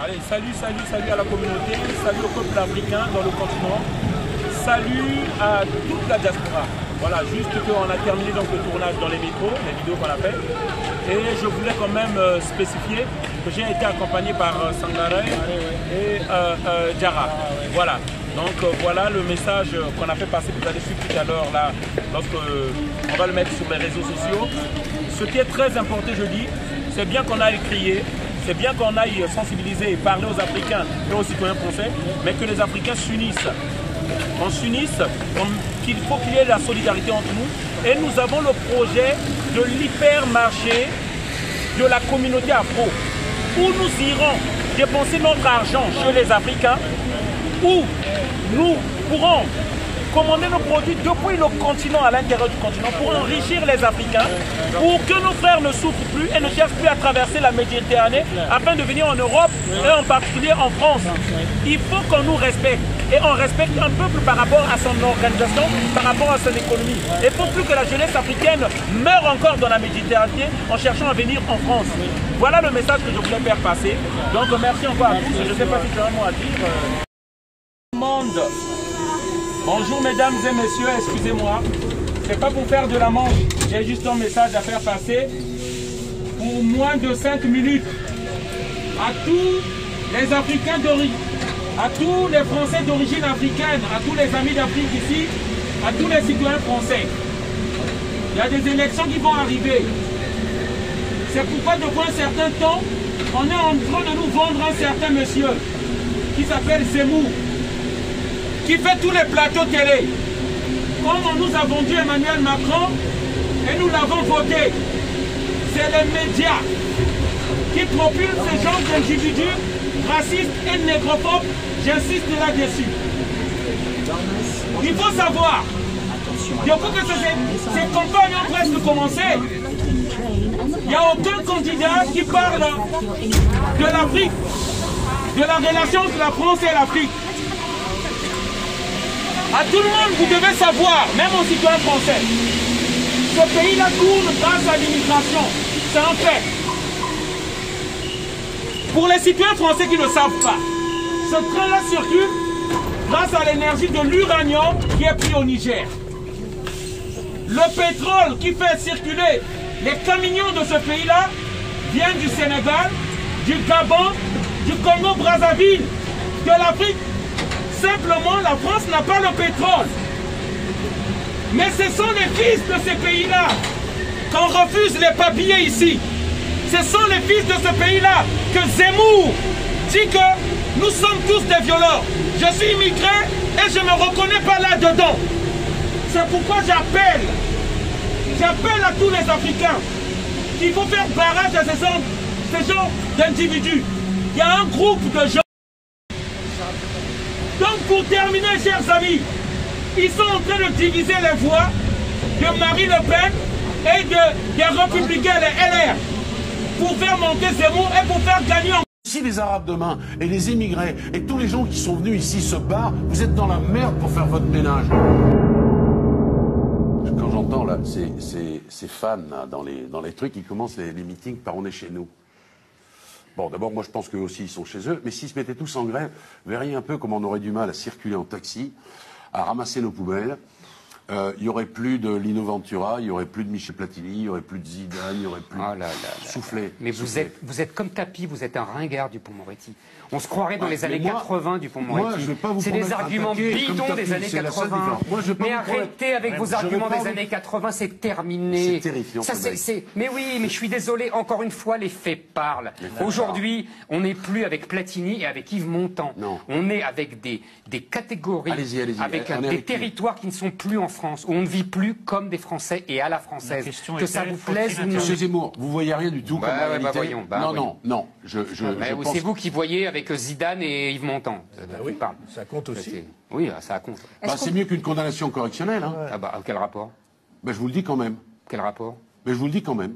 Allez, salut à la communauté, salut au peuple africain dans le continent, salut à toute la diaspora. Voilà, juste qu'on a terminé donc le tournage dans les métros, les vidéos qu'on a fait. Et je voulais quand même spécifier que j'ai été accompagné par Sangaré et Diarra. Voilà. Donc voilà le message qu'on a fait passer, que vous allez suivre tout à l'heure là, lorsqu'on va le mettre sur les réseaux sociaux. Ce qui est très important, je dis, c'est bien qu'on aille crier, c'est bien qu'on aille sensibiliser et parler aux Africains et aux citoyens français, mais que les Africains s'unissent. On s'unisse, qu'il faut qu'il y ait la solidarité entre nous. Et nous avons le projet de l'hypermarché de la communauté afro, où nous irons dépenser notre argent chez les Africains, où nous pourrons commander nos produits depuis le continent, à l'intérieur du continent, pour enrichir les Africains, pour que nos frères ne souffrent plus et ne cherchent plus à traverser la Méditerranée afin de venir en Europe et en particulier en France. Il faut qu'on nous respecte et on respecte un peuple par rapport à son organisation, par rapport à son économie. Il ne faut plus que la jeunesse africaine meure encore dans la Méditerranée en cherchant à venir en France. Voilà le message que je voulais faire passer. Donc merci encore à tous. Je ne sais pas si j'ai un mot à dire. Bonjour mesdames et messieurs, excusez-moi. C'est pas pour faire de la manche, j'ai juste un message à faire passer. Pour moins de 5 minutes, à tous les Africains d'origine, à tous les Français d'origine africaine, à tous les amis d'Afrique ici, à tous les citoyens français. Il y a des élections qui vont arriver. C'est pourquoi depuis un certain temps, on est en train de nous vendre un certain monsieur qui s'appelle Zemmour, qui fait tous les plateaux télé. Comme on nous a vendu Emmanuel Macron et nous l'avons voté. C'est les médias qui propulsent ce genre d'individus racistes et négrophobes. J'insiste là-dessus. Il faut savoir, depuis que ces campagnes ont presque commencé, il n'y a aucun candidat qui parle de l'Afrique, de la relation entre la France et l'Afrique. À tout le monde, vous devez savoir, même aux citoyens français, ce pays-là tourne grâce à l'immigration. C'est un fait. Pour les citoyens français qui ne savent pas, ce train-là circule grâce à l'énergie de l'uranium qui est pris au Niger. Le pétrole qui fait circuler les camions de ce pays-là vient du Sénégal, du Gabon, du Congo-Brazzaville, de l'Afrique. Simplement, la France n'a pas le pétrole. Mais ce sont les fils de ces pays-là qu'on refuse les papiers ici. Ce sont les fils de ce pays-là que Zemmour dit que nous sommes tous des violeurs. Je suis immigré et je ne me reconnais pas là-dedans. C'est pourquoi j'appelle à tous les Africains qu'il faut faire barrage à ces gens d'individus. Il y a un groupe de gens. Donc pour terminer, chers amis, ils sont en train de diviser les voix de Marine Le Pen et des Républicains, les LR, pour faire monter Zemmour et pour faire gagner en... Si les Arabes demain et les immigrés et tous les gens qui sont venus ici se barrent, vous êtes dans la merde pour faire votre ménage. Quand j'entends là ces fans là, dans les trucs, ils commencent les meetings par on est chez nous. Bon, d'abord, moi, je pense qu'eux aussi, ils sont chez eux. Mais s'ils se mettaient tous en grève, vous verriez un peu comme on aurait du mal à circuler en taxi, à ramasser nos poubelles. Il n'y aurait plus de Lino Ventura, il n'y aurait plus de Michel Platini, il n'y aurait plus de Zidane, il n'y aurait plus de Soufflé. Mais Soufflé. vous êtes comme Tapi, vous êtes un ringard Dupond-Moretti. On se croirait dans les années 80 Dupond-Moretti. C'est des arguments bidons des années 80. Mais arrêtez avec vos arguments des années 80, c'est terminé. C'est terrifiant. Mais oui, mais je suis désolé, encore une fois, les faits parlent. Aujourd'hui, on n'est plus avec Platini et avec Yves Montand. Non. On est avec des catégories, avec des territoires qui ne sont plus en France, où on ne vit plus comme des Français et à la française. Que ça vous plaise ou non. Monsieur Zemmour, vous voyez rien du tout comme la réalité. Voyons, non. C'est vous qui voyez avec Zidane et Yves Montand. Oui, ça compte aussi. Oui, ça compte. C'est mieux qu'une condamnation correctionnelle. Hein. Quel rapport? Je vous le dis quand même. Quel rapport? Je vous le dis quand même.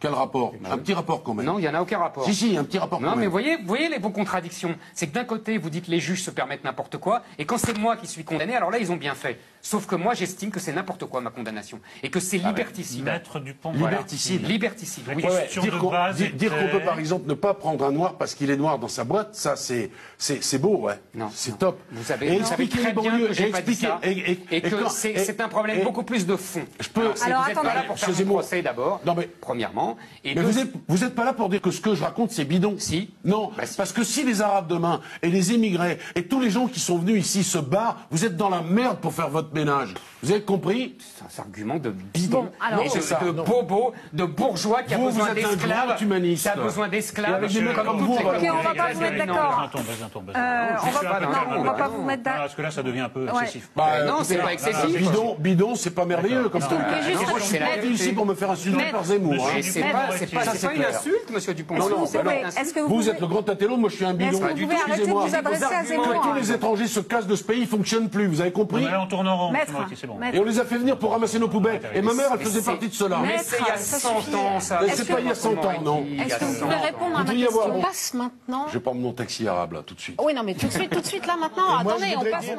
Quel rapport? Un petit rapport quand même. Non, il n'y en a aucun rapport. Si, un petit rapport quand même. Non, mais vous voyez vos contradictions. C'est que d'un côté, vous dites les juges se permettent n'importe quoi, et quand c'est moi qui suis condamné, alors là, ils ont bien fait. Sauf que moi, j'estime que c'est n'importe quoi, ma condamnation. Et que c'est liberticide. Maître Dupont. Liberticide. Liberticide, oui. Dire qu'on peut, par exemple, ne pas prendre un noir parce qu'il est noir dans sa boîte, ça, c'est beau, ouais. C'est top. Vous savez très bien que j'ai pas dit ça. Et que c'est un problème beaucoup plus de fond. Alors, vous n'êtes pas là pour faire mon procès, d'abord, premièrement. Mais vous n'êtes pas là pour dire que ce que je raconte, c'est bidon. Si. Non, parce que si les Arabes demain, et les émigrés, et tous les gens qui sont venus ici se barrent, vous êtes dans la merde pour faire votre ménage. Vous avez compris? C'est un argument de bidon, de bobo, de bourgeois qui a besoin d'esclaves. Qui a besoin d'esclaves. Ok, on va pas vous mettre d'accord. On va pas vous mettre d'accord. Parce que là, ça devient un peu excessif. Non, c'est pas excessif. Bidon, c'est pas merveilleux comme ça. Moi, je suis pas venu ici pour me faire insulter par Zemmour. C'est pas une insulte, monsieur Dupont. Vous êtes le grand intello, moi je suis un bidon. Est-ce que vous pouvez arrêter de vous adresser à Zemmour? Tous les étrangers se cassent de ce pays, ils fonctionnent plus, vous avez compris? On tourne en rond, c'est bon. Et on les a fait venir pour ramasser nos poubelles. Et ma mère, elle faisait partie de cela. Mais c'est il y a 100 ans, ça. C'est pas il y a 100 ans, non. Est-ce que vous pouvez répondre à ma question? On passe maintenant. Je vais prendre mon taxi arabe, là, tout de suite. Oui, non, mais tout de suite, là, maintenant. Attendez, on passe maintenant.